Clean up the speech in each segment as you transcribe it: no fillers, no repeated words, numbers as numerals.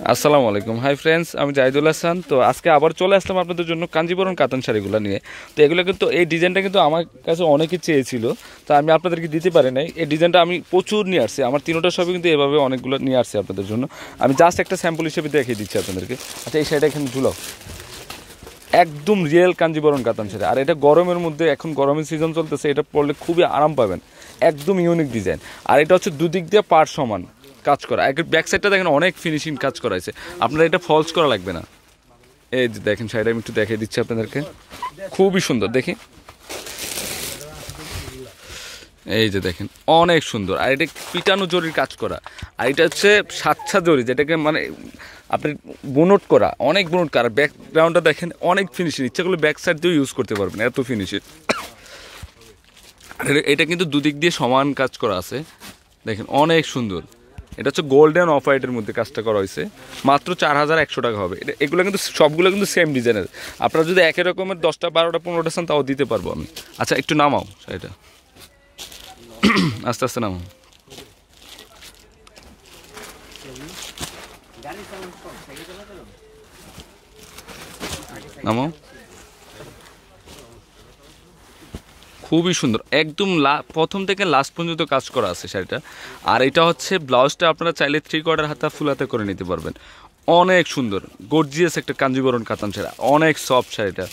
আসসালামু আলাইকুম। Hi friends, আমি জাহিদুল হাসান। তো আজকে আবার চলে আসলাম আপনাদের জন্য কাঞ্জিবরম কাতান শাড়িগুলো নিয়ে। তো এগুলো কিন্তু এই ডিজাইনটা কিন্তু আমার কাছে অনেকেই চেয়েছিল, তো আমি আপনাদেরকে দিতে পারি নাই। এই ডিজাইনটা আমি প্রচুর নিয়ে আসছি, আমার তিনোটা সবই কিন্তু এভাবে অনেকগুলো নিয়ে আসছি আপনাদের জন্য। আমি জাস্ট একটা স্যাম্পল হিসেবে দেখিয়ে দিচ্ছি আপনাদেরকে। আচ্ছা, এই শাড়িটা এখানে ঝুলাও, একদম রিয়েল কাঞ্জিবরম কাতান শাড়ি। আর এটা গরমের মধ্যে, এখন গরমের সিজন চলতেছে, এটা পরলে খুবই আরাম পাবেন। একদম ইউনিক ডিজাইন। আর এটা হচ্ছে দুদিক দিয়ে পাড় সমান কাজ করা। ব্যাক সাইডটা দেখেন অনেক ফিনিশিং কাজ করা হয়েছে, আপনার এটা ফলস করা লাগবে না। এই যে দেখেন শাড়িটা আমি একটু দেখিয়ে দিচ্ছি আপনাদেরকে, খুবই সুন্দর। দেখি, এই যে দেখেন অনেক সুন্দর। আর এটা পিটানো জরির কাজ করা, আর এটা হচ্ছে সাচ্ছা জরি, যেটাকে মানে আপনি বুনট করা, অনেক বুনট করা। ব্যাকগ্রাউন্ডটা দেখেন অনেক ফিনিশিং, ইচ্ছা করলে ব্যাক সাইড দিয়েও ইউজ করতে পারবেন, এত ফিনিশিং। আর এটা কিন্তু দুদিক দিয়ে সমান কাজ করা আছে, দেখেন অনেক সুন্দর। এটা হচ্ছে গোল্ডেন অফ হোয়াইটের মধ্যে কাজটা করা হয়েছে, মাত্র 4100 টাকা হবে। এগুলো কিন্তু সবগুলো কিন্তু সেম ডিজাইনের। আপনারা যদি একই রকমের 10টা 12টা 15টা চান তাও দিতে পারবো আমি। আচ্ছা, একটু নামাও শাড়িটা, আস্তে আস্তে নামাও। নামাও, খুবই সুন্দর, একদম প্রথম থেকে লাস্ট পর্যন্ত কাজ করা আছে শাড়িটা। আর এটা হচ্ছে ব্লাউজটা, আপনারা চাইলে 3/4 হাতা ফুল হাতে করে নিতে পারবেন। অনেক সুন্দর গর্জিয়াস একটা কাঞ্জিবরম কাতান শাড়ি, অনেক সফট শাড়িটা,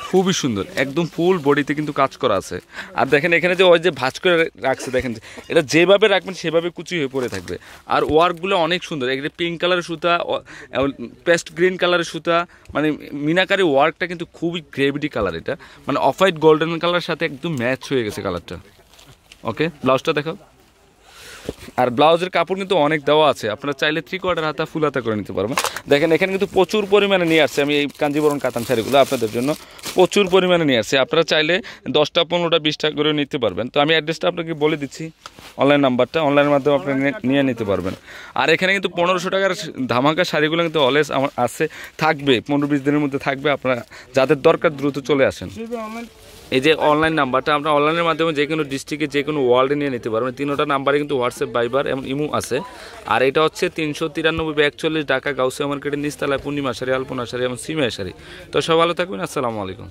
খুবই সুন্দর, একদম ফুল বডিতে কিন্তু কাজ করা আছে। আর দেখেন এখানে যে ওই যে ভাঁজ করে রাখছে, দেখেন এটা যেভাবে রাখবেন সেভাবে কুচি হয়ে পড়ে থাকবে। আর ওয়ার্কগুলো অনেক সুন্দর, এখানে পিঙ্ক কালারের সুতা, পেস্ট গ্রিন কালারের সুতা, মানে মিনাকারি ওয়ার্কটা কিন্তু খুবই গ্রেভিটি কালার। এটা মানে অফ হোয়াইট গোল্ডেন কালারের সাথে একদম ম্যাচ হয়ে গেছে কালারটা। ওকে, ব্লাউজটা দেখো। আর ব্লাউজের কাপড় কিন্তু অনেক দেওয়া আছে, আপনারা চাইলে 3/4 হাতা ফুল হাতা করে নিতে পারবেন। দেখেন এখানে কিন্তু প্রচুর পরিমাণে নিয়ে আসছে আমি এই কাঞ্জিবরম কাতান শাড়িগুলো আপনাদের জন্য, প্রচুর পরিমাণে নিয়ে আসছে। আপনারা চাইলে 10টা 15টা 20টা করে নিতে পারবেন। তো আমি অ্যাড্রেসটা আপনাকে বলে দিচ্ছি, অনলাইন নাম্বারটা, অনলাইনের মাধ্যমে আপনি নিয়ে নিতে পারবেন। আর এখানে কিন্তু 1500 টাকার ধামাকা শাড়িগুলো কিন্তু অলওয়েজ আমার আছে, থাকবে 15-20 দিনের মধ্যে থাকবে। আপনারা যাদের দরকার দ্রুত চলে আসেন। এই যে অনলাইন নাম্বারটা, আমরা অনলাইনের মাধ্যমে যে কোনো ডিস্ট্রিক্টে যে কোনো ওয়ার্ল্ডে নিয়ে নিতে পারবেন। 3টা নাম্বারে কিন্তু হোয়াটসঅ্যাপ, ভাইবার এবং ইমো আছে। আর এটা হচ্ছে 393-42 ঢাকা গাউসিয়া মার্কেটের নিচতলায় পূর্ণিমা শাড়ি, আলপনা শাড়ি এবং সিমিয়া শাড়ি। তো সব ভালো থাকবেন, আসসালামু আলাইকুম।